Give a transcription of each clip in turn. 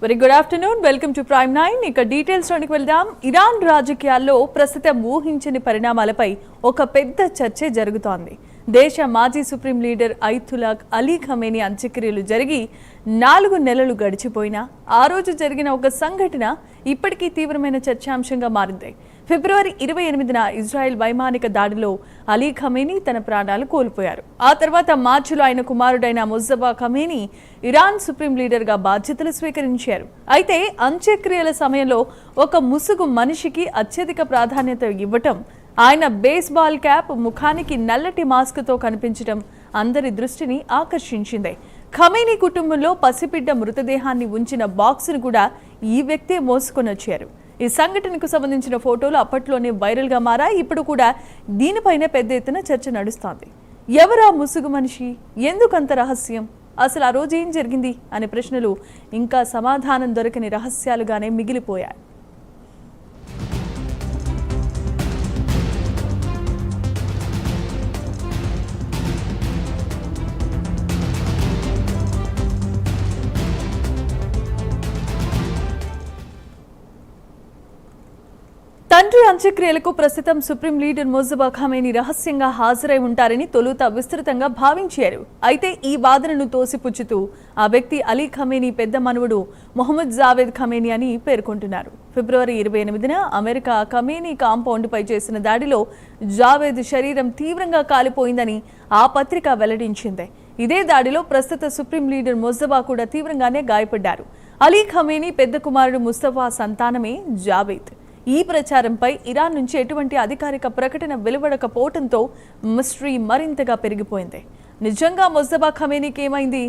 Very good afternoon, welcome to prime 9. ఇక details లోనికి వెళ్దాం. ఇరాన్ రాజకీయాల్లో ప్రస్తుతం ఊహించని పరిణామాలపై ఒక పెద్ద చర్చ జరుగుతోంది. దేశ మాజీ supreme leader Ayatollah Ali Khamenei అంత్యక్రియలు జరిగి 4 నెలలు గడిచిపోయినా ఆ రోజు జరిగిన ఒక సంఘటన ఇప్పటికీ తీవ్రమైన చర్చాంశంగా మారింది. ఫిబ్రవరి 28న ఇజ్రాయెల్ వైమానిక దాడిలో అలీ ఖమేనీ తన ప్రాణాలు కోల్పోయారు. ఆ తర్వాత మార్చిలో ఆయన కుమారుడైన ముజ్తబా ఖమేనీ ఇరాన్ సుప్రీం లీడర్గా బాధ్యతలు స్వీకరించారు. అయితే అంత్యక్రియల సమయంలో ఒక ముసుగు మనిషికి అత్యధిక ప్రాధాన్యత ఇవ్వటం, ఆయన బేస్బాల్ క్యాప్, ముఖానికి నల్లటి మాస్క్తో కనిపించడం అందరి దృష్టిని ఆకర్షించింది. ఖమేనీ కుటుంబంలో పసిబిడ్డ మృతదేహాన్ని ఉంచిన బాక్సును కూడా ఈ వ్యక్తే మోసుకొని వచ్చారు. ఈ సంఘటనకు సంబంధించిన ఫోటోలు అప్పట్లోనే వైరల్గా మారాయి. ఇప్పుడు కూడా దీనిపైన పెద్ద ఎత్తున చర్చ నడుస్తోంది. ఎవరా ముసుగు మనిషి, ఎందుకంత రహస్యం, అసలు ఆ రోజు ఏం జరిగింది అనే ప్రశ్నలు ఇంకా సమాధానం దొరకని రహస్యాలుగానే మిగిలిపోయాయి. తండ్రి అంత్యక్రియలకు ప్రస్తుతం సుప్రీం లీడర్ ముజ్తబా ఖమేనీ రహస్యంగా హాజరై ఉంటారని తొలుత విస్తృతంగా భావించారు. అయితే ఈ వాదనను తోసిపుచ్చుతూ ఆ వ్యక్తి అలీ ఖమేనీ పెద్ద మనవడు మొహమ్మద్ జావేద్ ఖమేనీ అని పేర్కొంటున్నారు. ఫిబ్రవరి 28న అమెరికా ఖమేనీ కాంపౌండ్పై చేసిన దాడిలో జావేద్ శరీరం తీవ్రంగా కాలిపోయిందని ఆ పత్రిక వెల్లడించింది. ఇదే దాడిలో ప్రస్తుత సుప్రీం లీడర్ ముజ్తబా కూడా తీవ్రంగానే గాయపడ్డారు. అలీ ఖమేనీ పెద్ద కుమారుడు ముస్తఫా సంతానమే జావేద్. ఈ ప్రచారంపై ఇరాన్ నుంచి ఎటువంటి అధికారిక ప్రకటన వెలువడకపోవడంతో మిస్టరీ మరింతగా పెరిగిపోయింది. నిజంగా ముజ్తబా ఖమేనీకి ఏమైంది?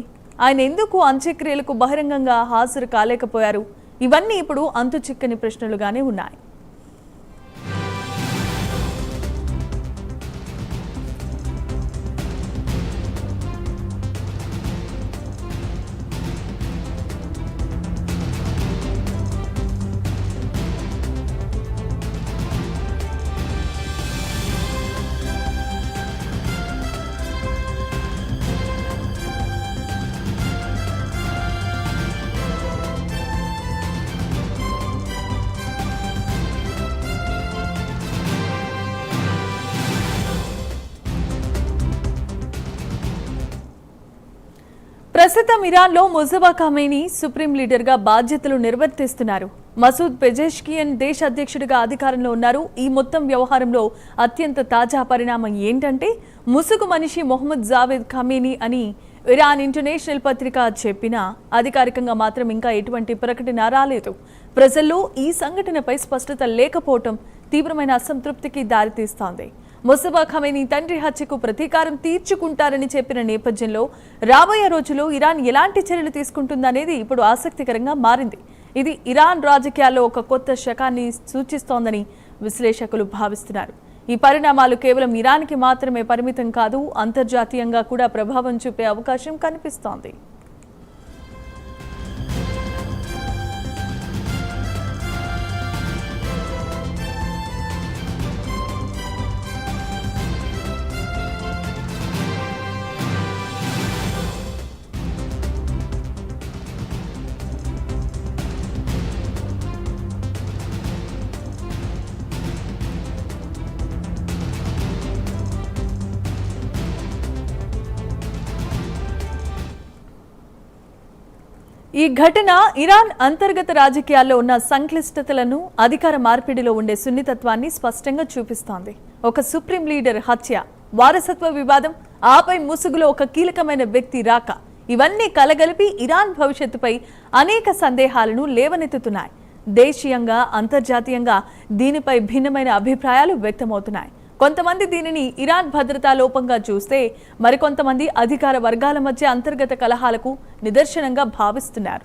ఆయన ఎందుకు అంత్యక్రియలకు బహిరంగంగా హాజరు కాలేకపోయారు? ఇవన్నీ ఇప్పుడు అంతు చిక్కని ప్రశ్నలుగానే ఉన్నాయి. ప్రస్తుతం ఇరాన్లో ముజ్తబా ఖమేనీ సుప్రీం లీడర్గా బాధ్యతలు నిర్వర్తిస్తున్నారు. మసూద్ పెజెష్కియన్ దేశ అధ్యక్షుడిగా అధికారంలో ఉన్నారు. ఈ మొత్తం వ్యవహారంలో అత్యంత తాజా పరిణామం ఏంటంటే, ముసుగు మనిషి మొహమ్మద్ జావేద్ ఖమేనీ అని ఇరాన్ ఇంటర్నేషనల్ పత్రిక చెప్పినా అధికారికంగా మాత్రం ఇంకా ఎటువంటి ప్రకటన రాలేదు. ప్రజల్లో ఈ సంఘటనపై స్పష్టత లేకపోవటం తీవ్రమైన అసంతృప్తికి దారితీస్తోంది. ముజ్తబా ఖమేనీ తండ్రి హత్యకు ప్రతీకారం తీర్చుకుంటారని చెప్పిన నేపథ్యంలో రాబోయే రోజుల్లో ఇరాన్ ఎలాంటి చర్యలు తీసుకుంటుందనేది ఇప్పుడు ఆసక్తికరంగా మారింది. ఇది ఇరాన్ రాజకీయాల్లో ఒక కొత్త శకాన్ని సూచిస్తోందని విశ్లేషకులు భావిస్తున్నారు. ఈ పరిణామాలు కేవలం ఇరాన్కి మాత్రమే పరిమితం కాదు, అంతర్జాతీయంగా కూడా ప్రభావం చూపే అవకాశం కనిపిస్తోంది. ఈ ఘటన ఇరాన్ అంతర్గత రాజకీయాల్లో ఉన్న సంక్లిష్టతలను, అధికార మార్పిడిలో ఉండే సున్నితత్వాన్ని స్పష్టంగా చూపిస్తోంది. ఒక సుప్రీం లీడర్ హత్య, వారసత్వ వివాదం, ఆపై ముసుగులో ఒక కీలకమైన వ్యక్తి రాక, ఇవన్నీ కలగలిపి ఇరాన్ భవిష్యత్తుపై అనేక సందేహాలను లేవనెత్తుతున్నాయి. దేశీయంగా, అంతర్జాతీయంగా దీనిపై భిన్నమైన అభిప్రాయాలు వ్యక్తమవుతున్నాయి. కొంతమంది దీనిని ఇరాన్ భద్రతా లోపంగా చూస్తే, మరికొంతమంది అధికార వర్గాల మధ్య అంతర్గత కలహాలకు నిదర్శనంగా భావిస్తున్నారు.